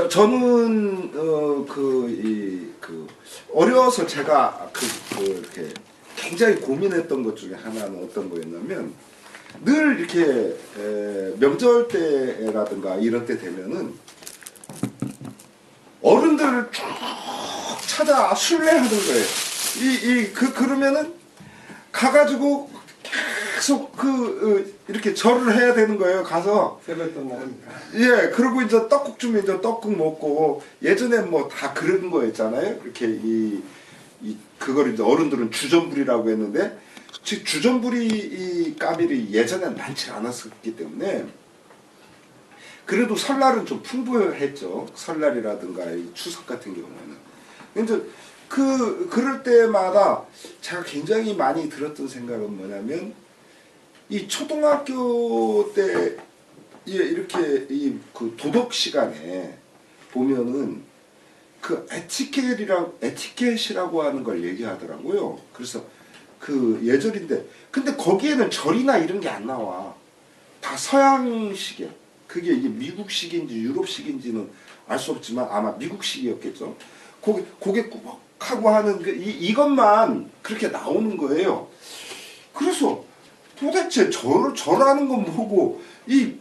저는 어려서 제가 이렇게 굉장히 고민했던 것 중에 하나는 어떤 거였냐면 늘 이렇게 명절 때라든가 이런 때 되면은 어른들을 쭉 찾아 순례하는 거예요. 그러면은 가가지고 계속 이렇게 절을 해야 되는 거예요. 가서 세뱃돈 나옵니다. 예, 그리고 이제 떡국 주면 이제 떡국 먹고 예전에 뭐 다 그런 거였잖아요. 이렇게 그걸 이제 어른들은 주전부리라고 했는데 주전부리 이 까밀이 예전엔 많지 않았었기 때문에 그래도 설날은 좀 풍부했죠. 설날이라든가 이 추석 같은 경우에는. 근데 그럴 때마다 제가 굉장히 많이 들었던 생각은 뭐냐면 이 초등학교 때 이렇게 그 도덕 시간에 보면은 그 에티켓이라고 하는 걸 얘기하더라고요. 그래서 그 예절인데 근데 거기에는 절이나 이런 게 안 나와. 다 서양식이야. 그게 이게 미국식인지 유럽식인지는 알 수 없지만 아마 미국식이었겠죠. 고개 꾸벅하고 하는 이것만 그렇게 나오는 거예요. 그래서 도대체 절하는 건 뭐고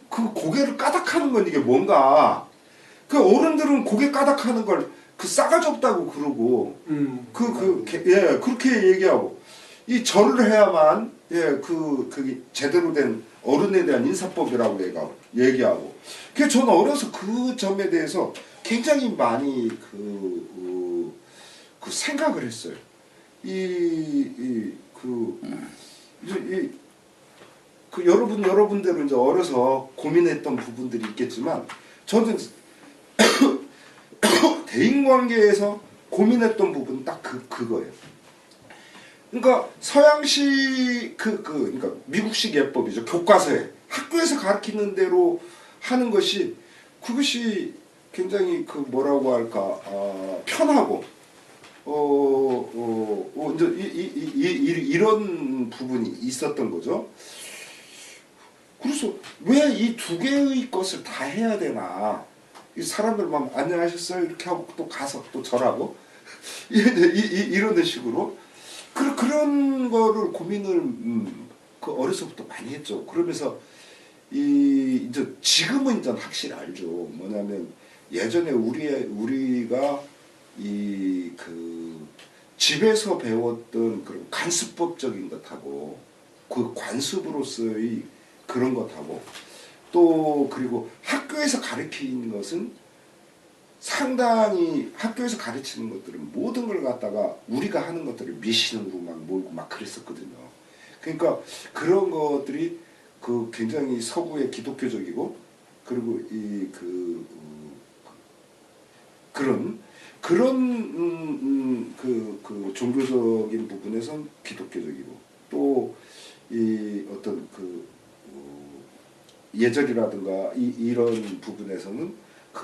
그 고개를 까닥하는 건 이게 뭔가. 그 어른들은 고개 까닥하는 걸 싸가지 없다고 그러고 예, 그렇게 얘기하고 이 절을 해야만 그게 제대로 된 어른에 대한 인사법이라고 얘기하고. 그래서 저는 어려서 그 점에 대해서 굉장히 많이 그 생각을 했어요. 여러분들은 이제 어려서 고민했던 부분들이 있겠지만 저는 대인관계에서 고민했던 부분은 딱 그거예요. 그러니까 서양식 그러니까 미국식 예법이죠. 교과서에 학교에서 가르치는 대로 하는 것이 그것이 굉장히 뭐라고 할까 편하고 이제 이런 부분이 있었던 거죠. 그래서 왜 이 두 개의 것을 다 해야 되나? 이 사람들만 안녕하셨어요 이렇게 하고 또 가서 또 절하고 이런 식으로 그런 거를 고민을 어려서부터 많이 했죠. 그러면서 이제 지금은 이제 확실히 알죠. 뭐냐면 예전에 우리가 집에서 배웠던 그런 관습법적인 것하고 그 관습으로서의 그런 것하고 또 그리고 학교에서 가르치는 것은 상당히 학교에서 가르치는 것들은 모든 걸 갖다가 우리가 하는 것들을 미신으로 막 몰고 막 그랬었거든요. 그러니까 그런 것들이 굉장히 서구의 기독교적이고 그리고 그런 종교적인 부분에선 기독교적이고 또 어떤 예절이라든가 이런 부분에서는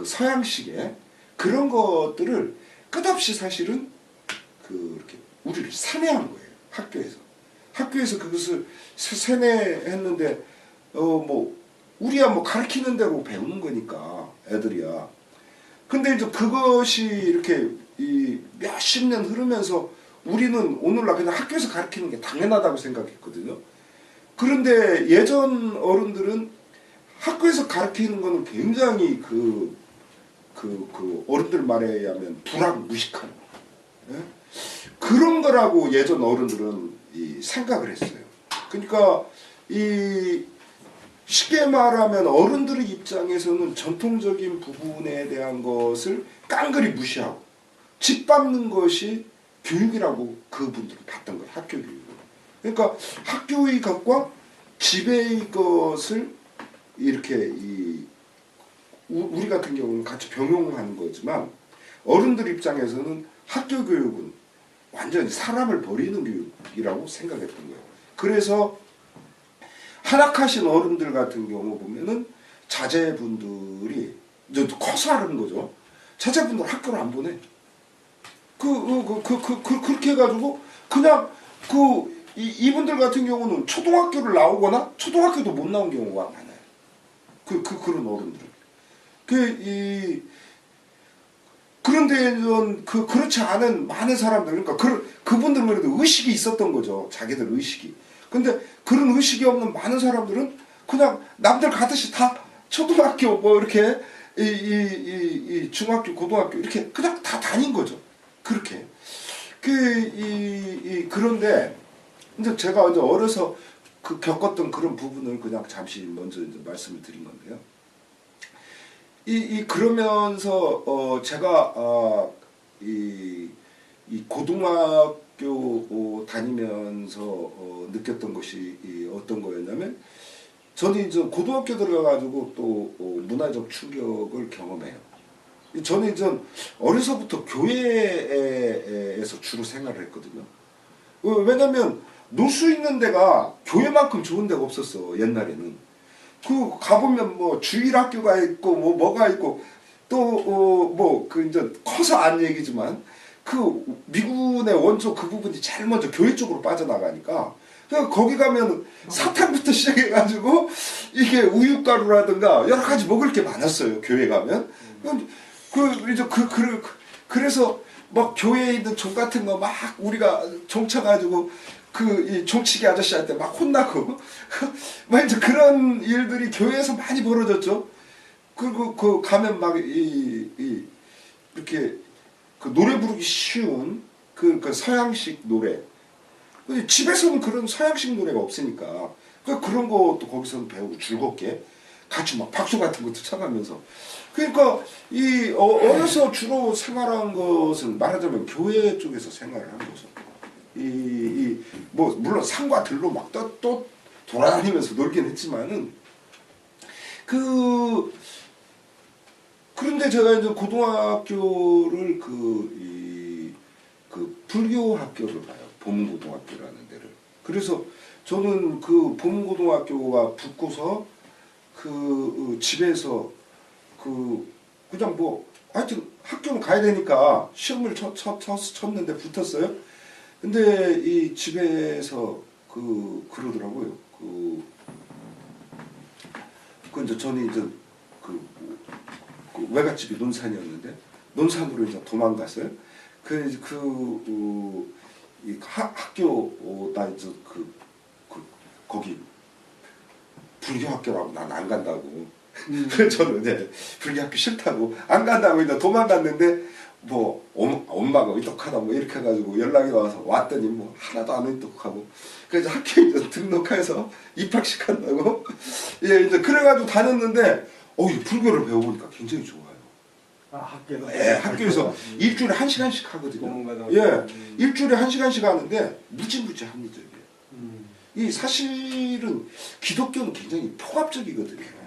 서양식의 그런 것들을 끝없이 사실은 이렇게 우리를 세뇌한 거예요. 학교에서 그것을 세뇌했는데 뭐 우리야 뭐 가르치는 대로 배우는 거니까 애들이야. 근데 이제 그것이 이렇게 몇십 년 흐르면서 우리는 오늘날 그냥 학교에서 가르치는 게 당연하다고 생각했거든요. 그런데 예전 어른들은 학교에서 가르치는 거는 굉장히 어른들 말에 의하면 불합무식한 그런 거라고 예전 어른들은 생각을 했어요. 그러니까 쉽게 말하면 어른들의 입장에서는 전통적인 부분에 대한 것을 깡그리 무시하고 짓밟는 것이 교육이라고 그분들은 봤던 거예요. 학교 교육을. 그러니까 학교의 것과 집의 것을 이렇게 우리 같은 경우는 같이 병용하는 거지만 어른들 입장에서는 학교 교육은 완전히 사람을 버리는 교육이라고 생각했던 거예요. 그래서 한학하신 어른들 같은 경우 보면은 자제분들이 이제 커서 하는 거죠. 자제분들 학교를 안 보내. 그렇게 해가지고 그냥 이분들 같은 경우는 초등학교를 나오거나 초등학교도 못 나온 경우가 많아요. 그런 어른들은. 그런데 그렇지 않은 많은 사람들, 그러니까 그분들은 그래도 의식이 있었던 거죠. 자기들 의식이. 근데 그런 의식이 없는 많은 사람들은 그냥 남들 가듯이 다 초등학교 뭐 이렇게 이 중학교 고등학교 이렇게 그냥 다 다닌 거죠. 그렇게. 그런데 이제 제가 이제 어려서 겪었던 그런 부분을 그냥 잠시 먼저 이제 말씀을 드린 건데요. 그러면서 제가 이 고등학교 다니면서 느꼈던 것이 어떤 거였냐면, 저는 이제 고등학교 들어가가지고 또 문화적 충격을 경험해요. 저는 이제 어려서부터 교회에서 주로 생활을 했거든요. 왜냐면 놀 수 있는 데가 교회만큼 좋은 데가 없었어, 옛날에는. 가보면 뭐 주일학교가 있고 뭐가 있고 또 이제 커서 안 얘기지만 미군의 원조 부분이 제일 먼저 교회 쪽으로 빠져나가니까, 거기 가면 사탕부터 시작해가지고 이게 우유가루라든가 여러 가지 먹을 게 많았어요, 교회 가면. 그래서 막 교회에 있는 종 같은 거 막 우리가 종 쳐가지고 이 종치기 아저씨한테 막 혼나고 막 이제 그런 일들이 교회에서 많이 벌어졌죠. 그리고 가면 막 이렇게 노래 부르기 쉬운 그 서양식 노래. 집에서는 그런 서양식 노래가 없으니까 그런 것도 거기서 배우고 즐겁게 같이 막 박수 같은 것도 쳐가면서. 그러니까 어려서 주로 생활한 것은 말하자면 교회 쪽에서 생활을 한 거죠. 뭐 물론 산과 들로 막 또 돌아다니면서 놀긴 했지만은 그런데 제가 이제 고등학교를 불교 학교를 가요. 보문고등학교라는 데를. 그래서 저는 그 보문고등학교가 붙고서 집에서 그냥 뭐 하여튼 학교는 가야 되니까 시험을 쳤는데 붙었어요. 근데 이 집에서 그러더라고요. 이제 저는 이제 외갓집이 논산이었는데 논산으로 이제 도망갔어요. 학교 나 이제 거기 불교 학교라고 난 안 간다고. 저는 이제 불교 학교 싫다고 안 간다고 이제 도망갔는데, 뭐 엄마가 의독하다 뭐 이렇게 해가지고 연락이 와서 왔더니 뭐 하나도 안 의독하고, 그래서 학교에 이제 등록해서 입학식 한다고. 예, 이제 그래가지고 다녔는데 이 불교를 배워보니까 굉장히 좋아요. 학교에서? 예, 학교에서 일주일에 1시간씩 하거든요. 예, 일주일에 1시간씩 하는데 무지무지합니다. 이 사실은 기독교는 굉장히 폭압적이거든요.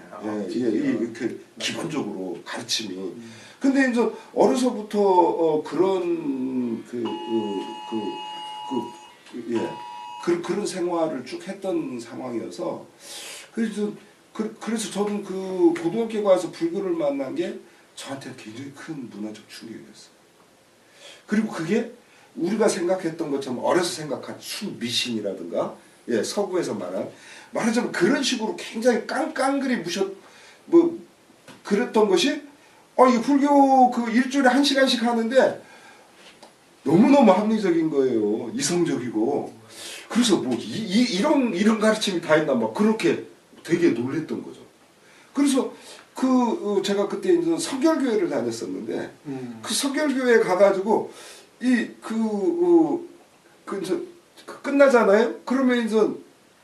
이렇게 기본적으로 가르침이. 근데 이제 어려서부터 그런 그런 생활을 쭉 했던 상황이어서, 그래서 저는 고등학교 가서 불교를 만난 게 저한테 굉장히 큰 문화적 충격이었어요. 그리고 그게 우리가 생각했던 것처럼 어려서 생각한 순미신이라든가, 예, 서구에서 말하자면 그런 식으로 굉장히 깡깡그리 그랬던 것이, 이 불교 일주일에 1시간씩 하는데 너무너무 합리적인 거예요. 이성적이고. 그래서 뭐 이런 가르침이 다 있나 막 그렇게 되게 놀랬던 거죠. 그래서 제가 그때 이제 성결교회를 다녔었는데, 그 성결교회에 가가지고 이제 끝나잖아요. 그러면 이제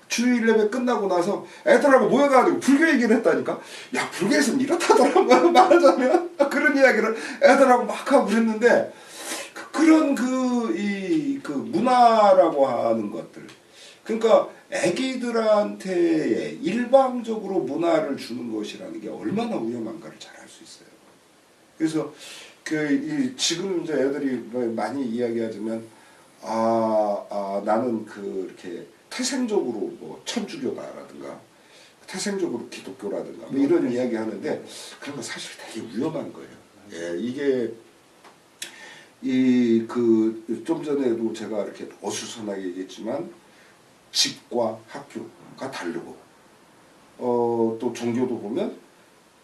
주일 예배 끝나고 나서 애들하고 모여가지고 불교 얘기를 했다니까. 야, 불교에서는 이렇다더라고요. 말하자면 그런 이야기를 애들하고 막 하고 그랬는데, 그런 문화라고 하는 것들, 그러니까 애기들한테 일방적으로 문화를 주는 것이라는 게 얼마나 위험한가를 잘 알 수 있어요. 그래서 지금 이제 애들이 많이 이야기하지만, 나는 이렇게 태생적으로 뭐 천주교다라든가 태생적으로 기독교라든가 뭐 이런 이야기 하는데, 그런 거 사실 되게 위험한 거예요. 예, 이게 좀 전에도 제가 이렇게 어수선하게 얘기했지만, 집과 학교가 다르고, 또 종교도 보면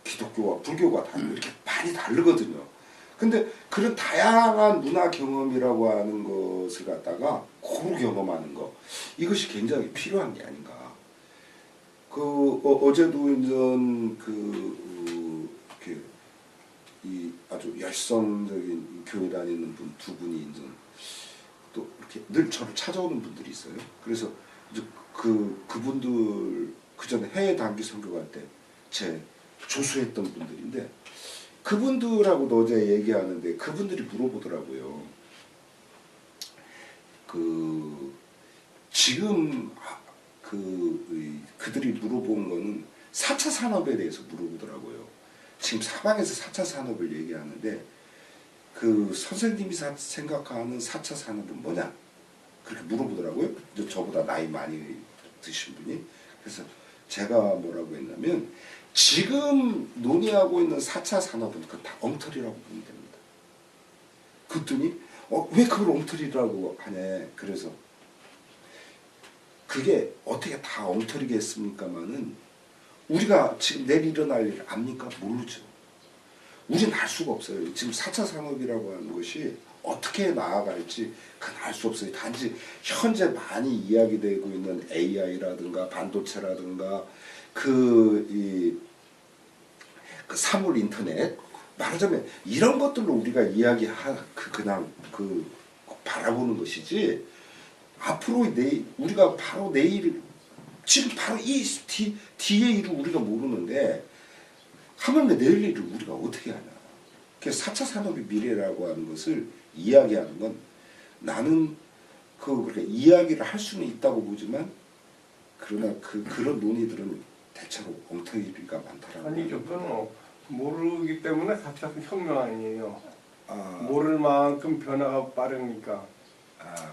기독교와 불교가 다르고 이렇게 많이 다르거든요. 근데 그런 다양한 문화 경험이라고 하는 것을 갖다가 고루 경험하는 거, 이것이 굉장히 필요한 게 아닌가. 어제도 이제 이 아주 열성적인 교회 다니는 분 두 분이 이제 또 이렇게 늘 저를 찾아오는 분들이 있어요. 그래서 이제 그분들 그 전에 해외 단기 선교 갈 때 제 조수했던 분들인데, 그분들하고도 어제 얘기하는데 그분들이 물어보더라고요. 지금 그들이 물어본 거는 4차 산업에 대해서 물어보더라고요. 지금 사방에서 4차 산업을 얘기하는데 선생님이 생각하는 4차 산업은 뭐냐? 그렇게 물어보더라고요. 저보다 나이 많이 드신 분이. 그래서 제가 뭐라고 했냐면, 지금 논의하고 있는 4차 산업은 그건 다 엉터리라고 보면 됩니다. 그랬더니 왜 그걸 엉터리라고 하냐. 그래서 그게 어떻게 다 엉터리겠습니까마는, 우리가 지금 내일 일어날 일 압니까? 모르죠. 우리는 알 수가 없어요. 지금 4차 산업이라고 하는 것이 어떻게 나아갈지 그건 알 수 없어요. 단지 현재 많이 이야기되고 있는 AI라든가 반도체라든가 사물 인터넷, 말하자면 이런 것들로 우리가 그냥 바라보는 것이지, 앞으로 우리가 바로 내일, 지금 바로 이 뒤의 일을 우리가 모르는데 하물며 내일 일을 우리가 어떻게 하냐. 그래서 4차 산업의 미래라고 하는 것을 이야기하는 건, 나는 그렇게 이야기를 할 수는 있다고 보지만, 그러나 그런 논의들은 대체로 엉터리가 많다라고. 아니, 저거는 모르기 때문에 4차 혁명 아니에요. 모를 만큼 변화가 빠르니까.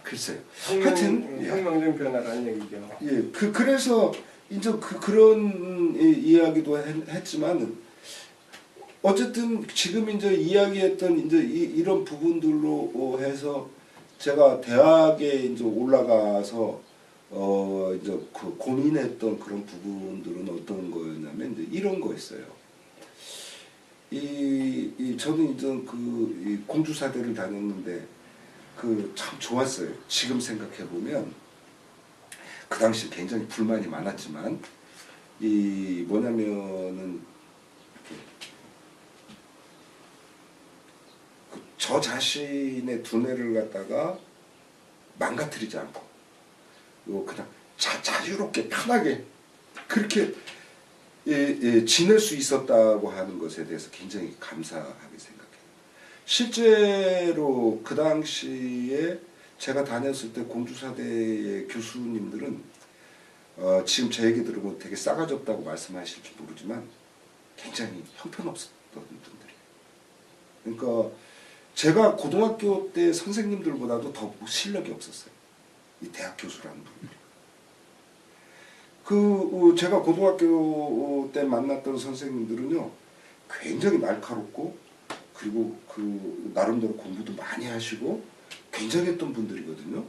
글쎄요. 혁명적인 변화라는 얘기죠. 예, 그래서 이제 그런 이야기도 했지만, 어쨌든 지금 이제 이야기했던 이제 이런 부분들로 해서 제가 대학에 이제 올라가서 이제 고민했던 그런 부분들은 어떤 거였냐면, 이제 이런 거였어요. 저는 이제 공주사대를 다녔는데 참 좋았어요. 지금 생각해 보면 그 당시 굉장히 불만이 많았지만, 뭐냐면은 저 자신의 두뇌를 갖다가 망가뜨리지 않고 그냥 자유롭게 편하게 그렇게 지낼 수 있었다고 하는 것에 대해서 굉장히 감사하게 생각해요. 실제로 그 당시에 제가 다녔을 때 공주사대의 교수님들은 지금 제 얘기 들으면 되게 싸가지 없다고 말씀하실지 모르지만 굉장히 형편없었던 분들이에요. 그러니까 제가 고등학교 때 선생님들보다도 더 실력이 없었어요. 이 대학 교수라는 분들이. 제가 고등학교 때 만났던 선생님들은요, 굉장히 날카롭고, 그리고 나름대로 공부도 많이 하시고 굉장했던 분들이거든요.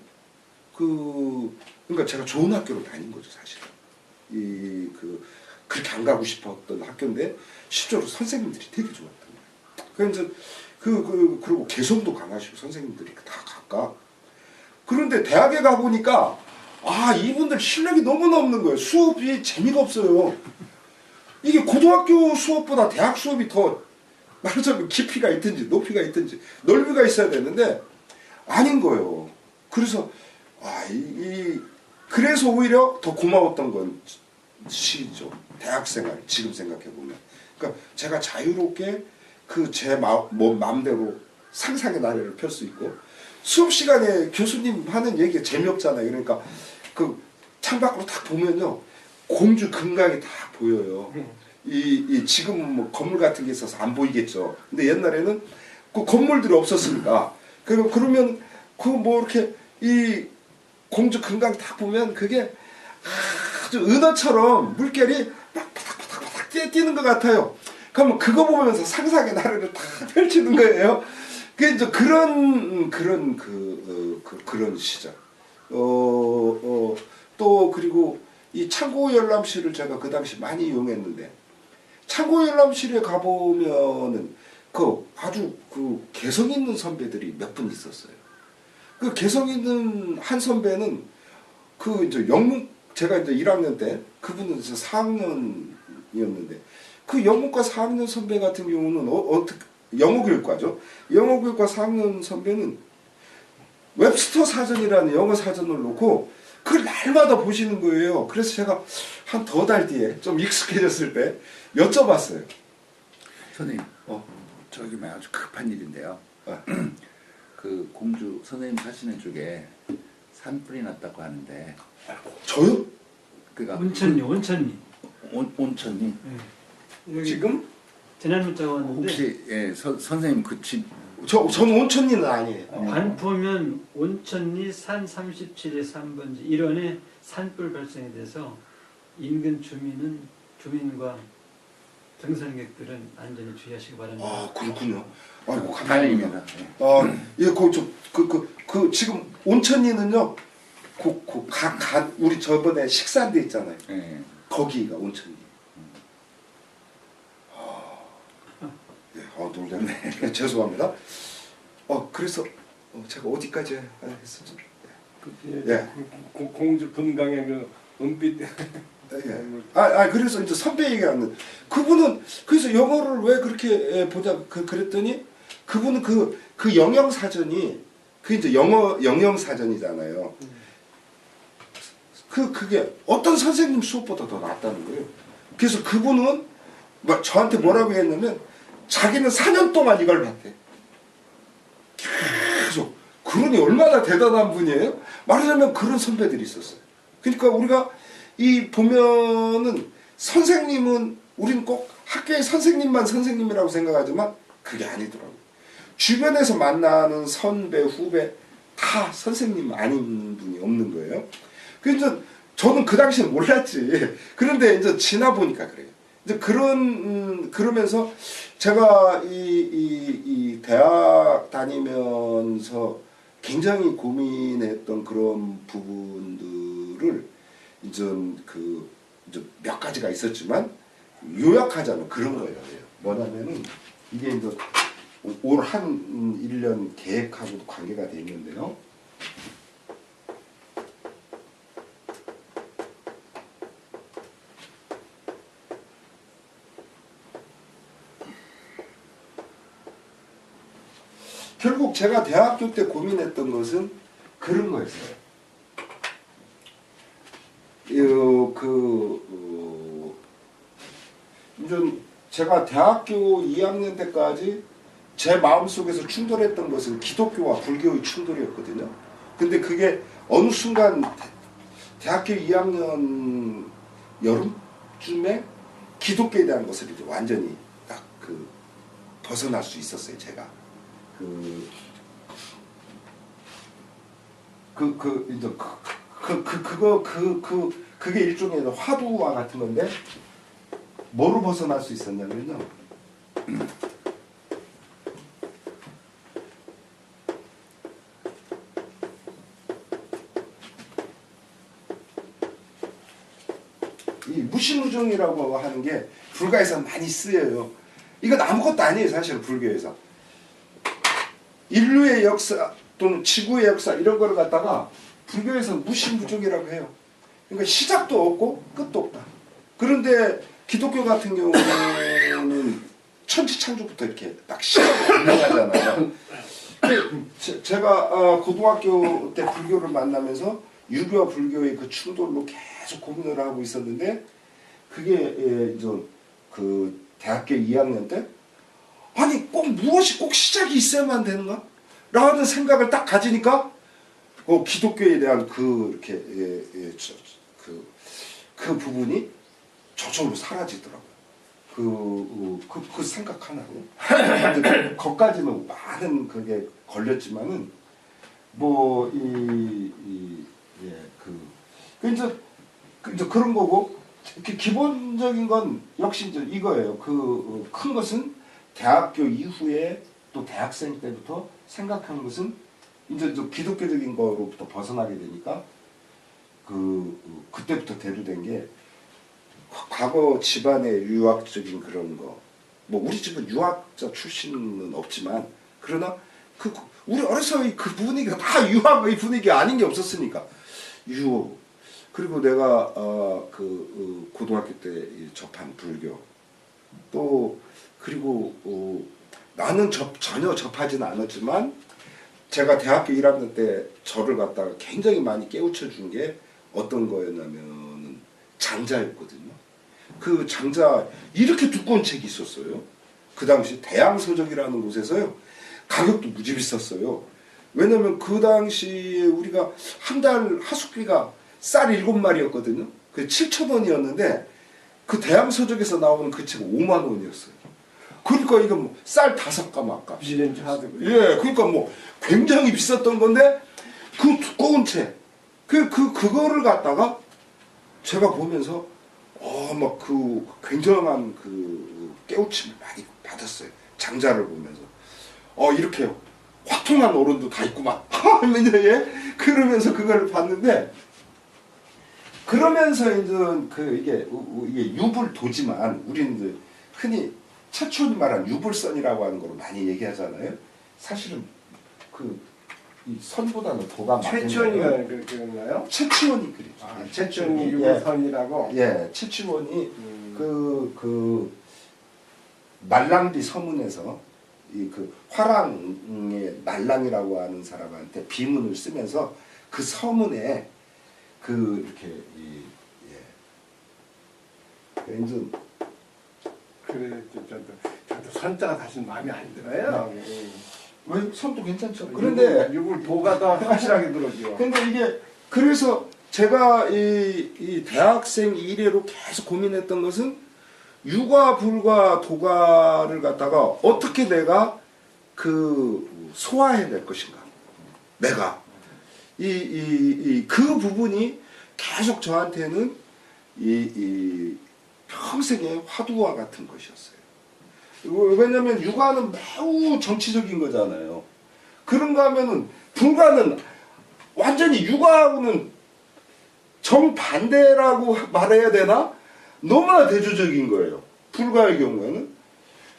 그러니까 제가 좋은 학교로 다닌 거죠, 사실은. 그렇게 안 가고 싶었던 학교인데 실제로 선생님들이 되게 좋았던 거예요. 그래서 그리고 개성도 강하시고 선생님들이 다 각각. 그런데 대학에 가보니까 이분들 실력이 너무 넘는 거예요. 수업이 재미가 없어요. 이게 고등학교 수업보다 대학 수업이 더 말하자면 깊이가 있든지 높이가 있든지 넓이가 있어야 되는데 아닌 거예요. 그래서 그래서 오히려 더 고마웠던 건 시죠. 대학생활 지금 생각해 보면. 그러니까 제가 자유롭게 제 마음대로 상상의 나래를 펼 수 있고, 수업 시간에 교수님 하는 얘기가 재미없잖아요. 그러니까 창밖으로 딱 보면요, 공주 금강이 다 보여요. 지금은 뭐 건물 같은 게 있어서 안 보이겠죠. 근데 옛날에는 그 건물들이 없었으니까. 그러면 이렇게 공주 금강 딱 보면 그게 아주 은하처럼 물결이 막 바닥바닥바닥 뛰는 것 같아요. 그러면 그거 보면서 상상의 나래를 다 펼치는 거예요. 그게 이제 그런 시절. 또 그리고 이 창고 열람실을 제가 그 당시 많이 이용했는데, 창고 열람실에 가보면은 그 아주 그 개성 있는 선배들이 몇 분 있었어요. 그 개성 있는 한 선배는 그 이제 영문 제가 이제 1학년 때 그분은 이제 4학년이었는데 그 영문과 4학년 선배 같은 경우는 어떻게 영어교육과죠. 영어교육과 4학년 선배는 웹스터 사전이라는 영어 사전을 놓고 그걸 날마다 보시는 거예요. 그래서 제가 한 더 달 뒤에 좀 익숙해졌을 때 여쭤봤어요. 선생님, 저기 뭐 아주 급한 일인데요. 아. 그 공주 선생님 사시는 쪽에 산불이 났다고 하는데. 저요? 그러니까 온천리. 온천리. 여기 지금? 지난 문자가 왔는데 혹시 예, 선생님 그 집 저는 온천리는 아니에요. 반포면 온천리 산 37의 3번지 일원에 산불 발생이 돼서 인근 주민과 등산객들은 안전에 주의하시기 바랍니다. 아 그렇군요. 아이고 다행입니다. 예, 그 지금 온천리는요. 우리 저번에 식사한 데 있잖아요. 예. 거기가 온천리. 예, 놀랐네. 죄송합니다. 그래서 제가 어디까지 했었죠? 예. 공주 금강의 그 은빛 예. 그래서 이제 선배 얘기하는 그분은 그래서 영어를 왜 그렇게 보자 그랬더니 그분은 그 영영 사전이 그 이제 영영 사전이잖아요. 그게 어떤 선생님 수업보다 더 낫다는 거예요. 그래서 그분은 저한테 뭐라고 했냐면 자기는 4년 동안 이걸 봤대. 계속. 그러니 얼마나 대단한 분이에요? 말하자면 그런 선배들이 있었어요. 그러니까 우리가 이 보면은 선생님은 우리는 꼭 학교의 선생님만 선생님이라고 생각하지만 그게 아니더라고요. 주변에서 만나는 선배, 후배 다 선생님 아닌 분이 없는 거예요. 그래서 저는 그 당시에 몰랐지. 그런데 이제 지나 보니까 그래요. 이제 그러면서 제가 이 대학 다니면서 굉장히 고민했던 그런 부분들을 이제 이제 몇 가지가 있었지만 요약하자면 그런 거예요. 뭐냐면은 이게 이제 올 한 1년 계획하고도 관계가 돼 있는데요. 결국 제가 대학교 때 고민했던 것은 그런 거였어요. 이제 제가 대학교 2학년 때까지 제 마음속에서 충돌했던 것은 기독교와 불교의 충돌이었거든요. 근데 그게 어느 순간 대학교 2학년 여름쯤에 기독교에 대한 것을 이제 완전히 딱 벗어날 수 있었어요, 제가. 그게 일종의 화두와 같은 건데, 뭐로 벗어날 수 있었냐면요. 이 무신무종이라고 하는 게 불가에서 많이 쓰여요. 이건 아무것도 아니에요, 사실 불교에서. 인류의 역사 또는 지구의 역사 이런 거를 갖다가 불교에서 무신무종이라고 해요. 그러니까 시작도 없고 끝도 없다. 그런데 기독교 같은 경우는 천지창조부터 이렇게 딱 시작이 나가잖아요. 제가 고등학교 때 불교를 만나면서 유교와 불교의 그 충돌로 계속 고민을 하고 있었는데 그게 이제 대학교 2학년 때 아니 무엇이 꼭 시작이 있어야만 되는가? 라는 생각을 딱 가지니까 기독교에 대한 그 부분이 저절로 사라지더라고요. 그 생각 하나로. 거기까지는 많은 그게 걸렸지만은 이제 그런 거고 기본적인 건 역시 이제 이거예요. 큰 것은 대학교 이후에 또 대학생 때부터 생각하는 것은 이제 기독교적인 거로부터 벗어나게 되니까 그때부터 대두된 게 과거 집안의 유학적인 그런 거 뭐 우리 집은 유학자 출신은 없지만 그러나 우리 어려서 그 분위기가 다 유학의 분위기가 아닌 게 없었으니까 유호 그리고 내가 고등학교 때 접한 불교 또 그리고 나는 전혀 접하지는 않았지만 제가 대학교 1학년 때 저를 갖다가 굉장히 많이 깨우쳐 준 게 어떤 거였냐면은 장자였거든요. 그 장자 이렇게 두꺼운 책이 있었어요. 그 당시 대양서적이라는 곳에서요. 가격도 무지 비쌌어요. 왜냐면 그 당시에 우리가 한 달 하숙비가 쌀 7마리였거든요. 그 7,000원이었는데 그 대양서적에서 나오는 그 책은 5만 원이었어요. 그러니까 이거 뭐 쌀 5가마 값이. 미렌 하드. 예, 그러니까 뭐 굉장히 비쌌던 건데 그 두꺼운 책, 그거를 갖다가 제가 보면서 막 그 굉장한 그 깨우침을 많이 받았어요. 장자를 보면서 이렇게 화통한 어른도 다 있구만. 예? 그러면서 그걸 봤는데 그러면서 이제 이게 유불도지만 우리는 이제 흔히 최초に말한 유불선이라고 하는 거로 많이 얘기하잖아요. 사실은 이 선보다는 도가 많은 최치원이가 거예요. 그렇게 했나요? 최치원이 그랬죠. 아, 최치원이 유불선이라고. 예, 최치원이 날랑비 서문에서 그 화랑의 날랑이라고 하는 사람한테 비문을 쓰면서 그 서문에 이렇게 이제 그래, 저도 선자가 사실 마음에 안 들어요. 왜 선도 괜찮죠. 그런데 유불 도가 더 확실하게 들어죠. 근데 이게 그래서 제가 이 대학생 이래로 계속 고민했던 것은 유가 불과 도가를 갖다가 어떻게 내가 소화해낼 것인가. 내가 그 부분이 계속 저한테는 평생의 화두와 같은 것이었어요. 왜냐면 유가는 매우 정치적인 거잖아요. 그런가 하면은 불가는 완전히 유가하고는 정반대라고 말해야 되나? 너무나 대조적인 거예요. 불가의 경우에는.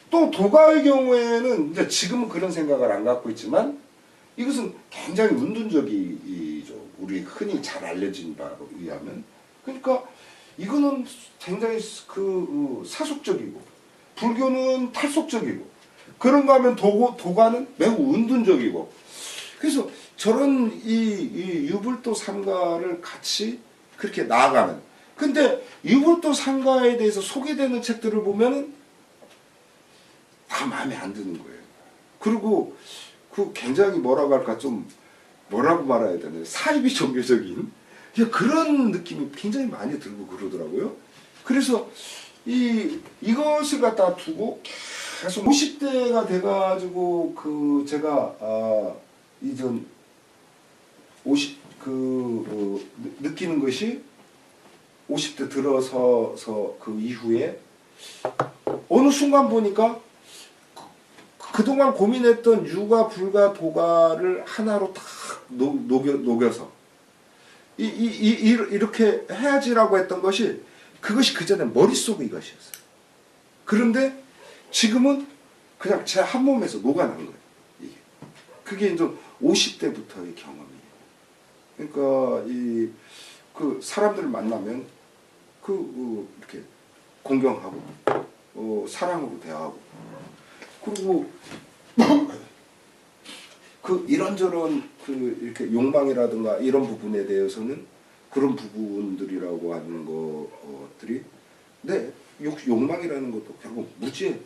또 도가의 경우에는 이제 지금은 그런 생각을 안 갖고 있지만 이것은 굉장히 운둔적이죠. 우리 흔히 잘 알려진 바로 의하면. 그러니까 이거는 굉장히 사속적이고 불교는 탈속적이고 그런가 하면 도가는 매우 운둔적이고 그래서 저런 이 유불도 상가를 같이 그렇게 나아가는 근데 유불도 상가에 대해서 소개되는 책들을 보면은 다 마음에 안 드는 거예요. 그리고 굉장히 뭐라고 할까 좀 뭐라고 말해야 되나 사이비 종교적인 그런 느낌이 굉장히 많이 들고 그러더라고요. 그래서 이것을 갖다 두고 계속 50대가 돼가지고 제가 이전 느끼는 것이 50대 들어서서 그 이후에 어느 순간 보니까 그동안 고민했던 유가, 불가, 도가를 하나로 딱 녹여서 이렇게 해야지라고 했던 것이 그것이 그전에 머릿속의 이것이었어요. 그런데 지금은 그냥 제 한 몸에서 녹아난 거예요. 이게. 그게 이제 50대부터의 경험이에요. 그러니까 그 사람들을 만나면 이렇게 공경하고 사랑으로 대하고 그리고 이런저런 이렇게 욕망이라든가 이런 부분에 대해서는 그런 부분들이라고 하는 것들이 욕망이라는 것도 결국 무지의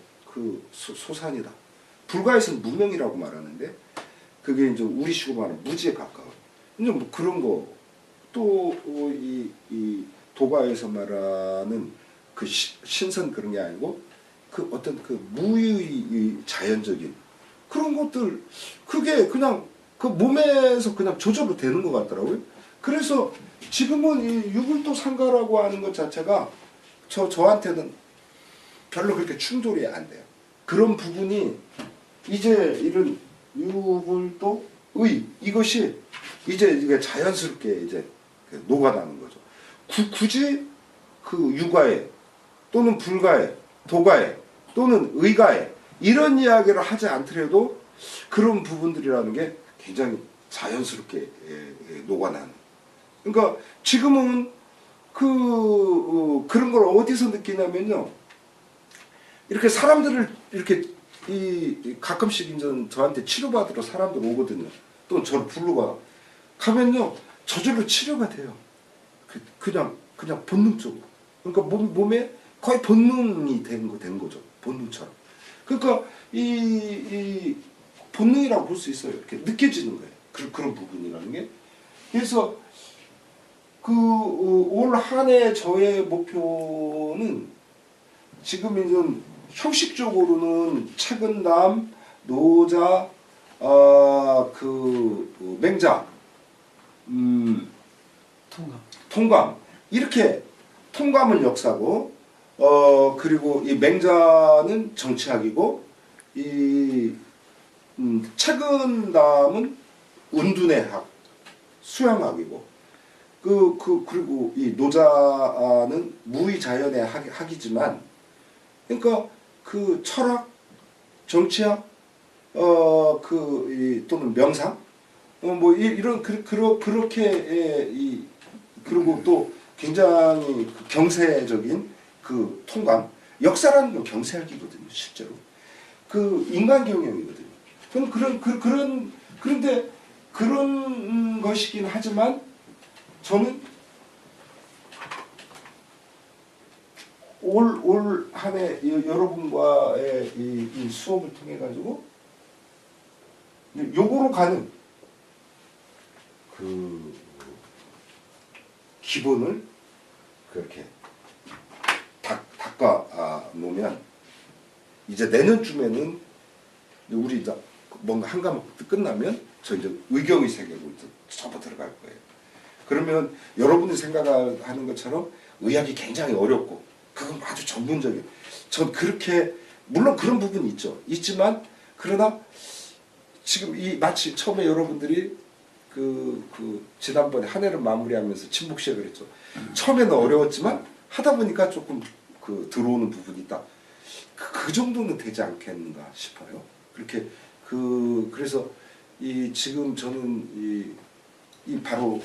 소산이다. 불가에서는 무명이라고 말하는데 그게 이제 우리식으로 말하는 무지에 가까워. 이제 뭐 그런 거 또 이 도가에서 말하는 신선 그런 게 아니고 어떤 무의 자연적인 그런 것들 그게 그냥 몸에서 그냥 조절로 되는 것 같더라고요. 그래서 지금은 이 유불도 상가라고 하는 것 자체가 저한테는 별로 그렇게 충돌이 안 돼요. 그런 부분이 이제 이런 유불도의 이것이 이제 이게 자연스럽게 이제 녹아나는 거죠. 굳이 유가에 또는 불가에 도가에 또는 의가에 이런 이야기를 하지 않더라도 그런 부분들이라는 게 굉장히 자연스럽게 녹아나는. 그러니까 지금은 그런 걸 어디서 느끼냐면요. 이렇게 사람들을 이렇게 가끔씩 이제 저한테 치료받으러 사람들 오거든요. 또는 저를 부르고 가면요. 저절로 치료가 돼요. 그냥 본능적으로. 그러니까 몸에 거의 본능이 된 거죠. 본능처럼. 그러니까 이 본능이라고 볼 수 있어요. 이렇게 느껴지는 거예요. 그런 부분이라는 게. 그래서 올 한 해 저의 목표는 지금 이제 형식적으로는 차근담, 노자, 맹자, 통감 이렇게 통감은 역사고 그리고 이 맹자는 정치학이고 이 차근담은 운둔의 학, 수양학이고 그리고 이 노자는 무의자연의 학이지만 그러니까 그 철학, 정치학, 또는 명상, 뭐 이런 그렇게 그리고 또 굉장히 경세적인 그 통감, 역사라는 건 경세학이거든요, 실제로. 그 인간 경영이거든요. 그런데 그런 것이긴 하지만 저는 올 한 해 여러분과의 이 수업을 통해 가지고 요거로 가는 그 기본을 그렇게 닦아 놓으면 이제 내년쯤에는 우리 이제 뭔가 한 과목 끝나면 저 이제 의경의 세계로 이제 접어 들어갈 거예요. 그러면 여러분이 생각하는 것처럼 의학이 굉장히 어렵고 그건 아주 전문적인. 전 그렇게 물론 그런 부분이 있지만 그러나 지금 마치 처음에 여러분들이 지난번에 한 해를 마무리하면서 친목 시작을 했죠. 처음에는 어려웠지만 하다 보니까 조금 들어오는 부분이 있다. 그 정도는 되지 않겠는가 싶어요. 그렇게 그래서 지금 저는 바로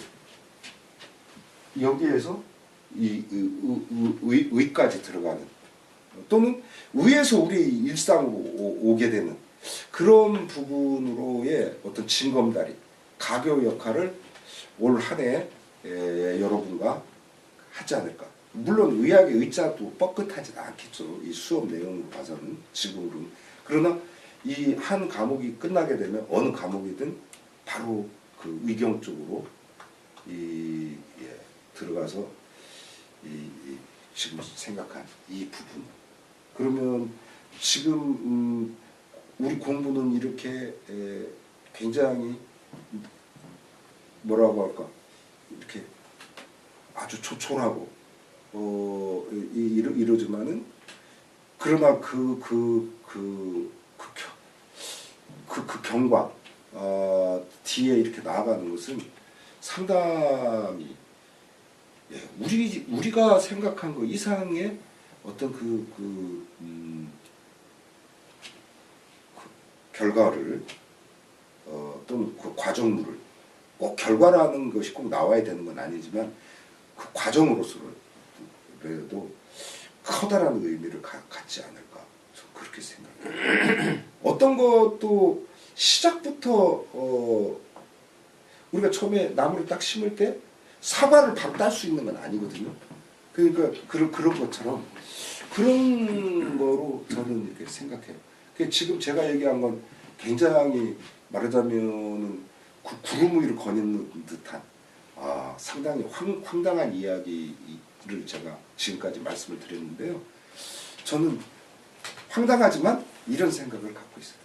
여기에서 의까지 들어가는 또는 의에서 우리 일상으로 오게 되는 그런 부분으로의 어떤 징검다리, 가교 역할을 올 한 해 여러분과 하지 않을까. 물론 의학의 의자도 뻣긋하지는 않겠죠. 이 수업 내용으로 봐서는 지금으로는. 그러나 이 한 과목이 끝나게 되면 어느 과목이든 바로 그 의경 쪽으로 들어가서 지금 생각한 이 부분. 그러면 지금 우리 공부는 이렇게 굉장히 뭐라고 할까 이렇게 아주 조촐하고 이러지만은 그러나 그 경과 뒤에 이렇게 나아가는 것은 상당히 우리가 생각한 것 이상의 어떤 결과를 또는 그 과정물을 꼭 결과라는 것이 꼭 나와야 되는 건 아니지만 그 과정으로서라도 커다란 의미를 갖지 않을까 저는 그렇게 생각해요. 어떤 것도 시작부터 우리가 처음에 나무를 딱 심을 때 사과를 바로 딸 수 있는 건 아니거든요. 그러니까 그런 것처럼 그런 거로 저는 이렇게 생각해요. 지금 제가 얘기한 건 굉장히 말하자면은 구름 위를 거니는 듯한 상당히 황당한 이야기를 제가 지금까지 말씀을 드렸는데요. 저는 황당하지만 이런 생각을 갖고 있어요.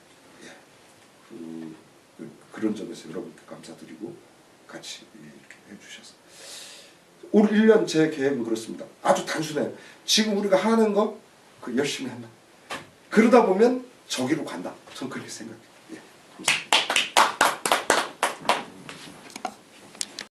그런 점에서 여러분께 감사드리고 같이 이렇게 해주셔서 올 1년 제 계획은 그렇습니다. 아주 단순해요. 지금 우리가 하는 거 열심히 한다. 그러다 보면 저기로 간다. 전 그렇게 생각해요.